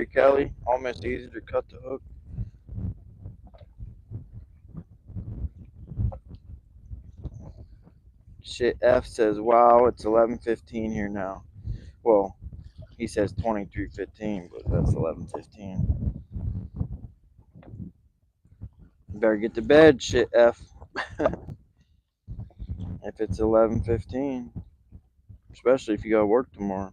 Kelly, almost easy to cut the hook. Shit, F says, wow, it's 11:15 here now. Well, he says 23:15, but that's 11:15. You better get to bed, shit, F. If it's 11:15, especially if you gotta work tomorrow.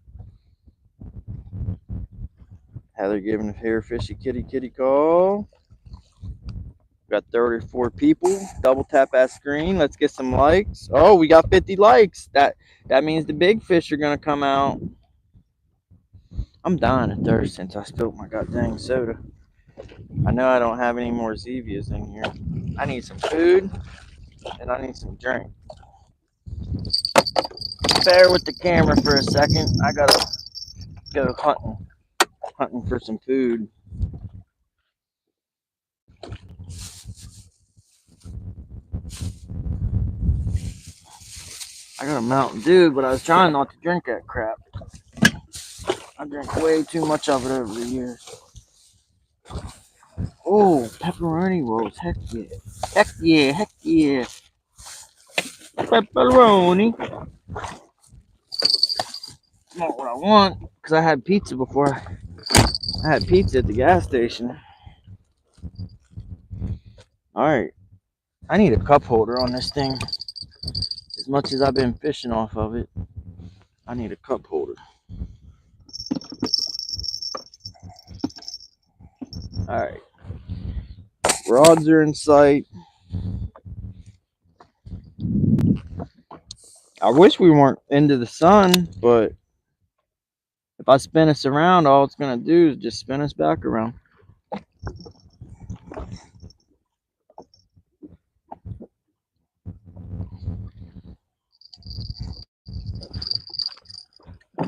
Heather giving a hair fishy kitty call. Got 34 people. Double tap that screen. Let's get some likes. Oh, we got 50 likes. That means the big fish are gonna come out. I'm dying of thirst since I spilled my goddamn soda. I know I don't have any more Zevias in here. I need some food and I need some drink. Bear with the camera for a second. I gotta go hunting for some food. I got a Mountain Dew, but I was trying not to drink that crap. I drank way too much of it over the years. Oh, pepperoni rolls. Heck yeah. Heck yeah. Heck yeah. Pepperoni. Not what I want, because I had pizza before. I had pizza at the gas station. Alright. I need a cup holder on this thing. As much as I've been fishing off of it, I need a cup holder. Alright. Rods are in sight. I wish we weren't into the sun, but if I spin us around, all it's going to do is just spin us back around.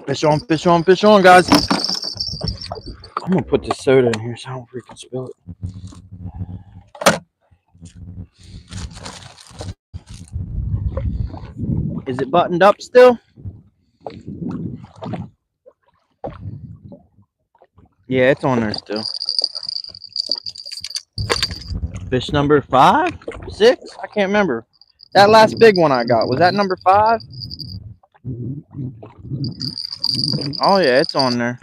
Fish on, fish on, fish on, guys. I'm going to put this soda in here so I don't freaking spill it. Is it buttoned up still? Yeah, it's on there still. Fish number 5? 6? I can't remember. That last big one I got, was that number 5? Oh yeah, it's on there.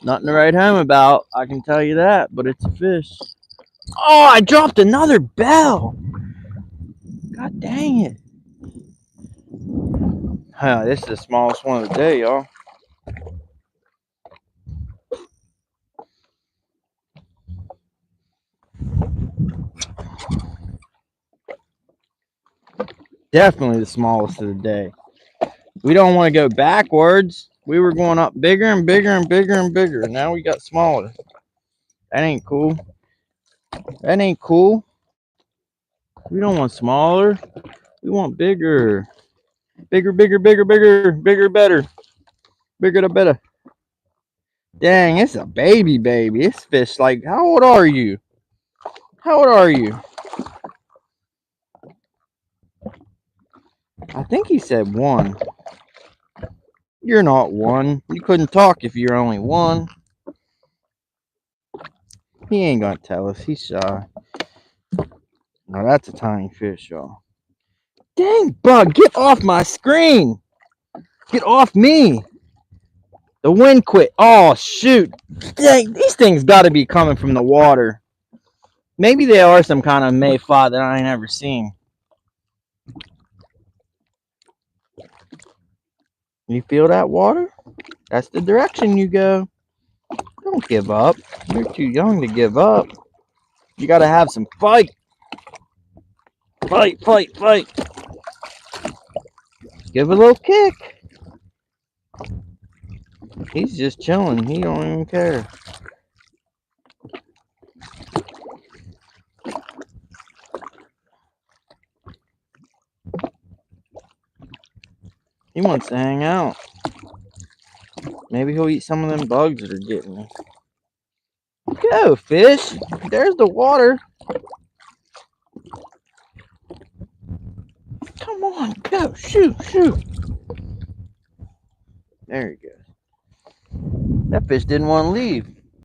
Nothing to write home about, I can tell you that, but it's a fish. Oh, I dropped another bell. God dang it. This is the smallest one of the day, y'all. Definitely the smallest of the day. We don't want to go backwards. We were going up bigger and bigger and bigger and bigger. And now we got smaller. That ain't cool. That ain't cool. We don't want smaller. We want bigger. Bigger, bigger, bigger, bigger, bigger, better. Bigger the better. Dang, it's a baby. This fish, like, how old are you? How old are you? I think he said 1. You're not 1. You couldn't talk if you're only 1. He ain't gonna tell us. He's shy. Now that's a tiny fish, y'all. Dang, bug, get off my screen. Get off me. The wind quit. Oh, shoot. Dang, these things got to be coming from the water. Maybe they are some kind of mayfly that I ain't ever seen. You feel that water? That's the direction you go. Don't give up. You're too young to give up. You got to have some fight. Fight, fight, fight. Give a little kick. He's just chilling. He don't even care. He wants to hang out. Maybe he'll eat some of them bugs that are getting me. Go, fish. There's the water. Come on, go. Shoot, shoot. There he goes. That fish didn't want to leave.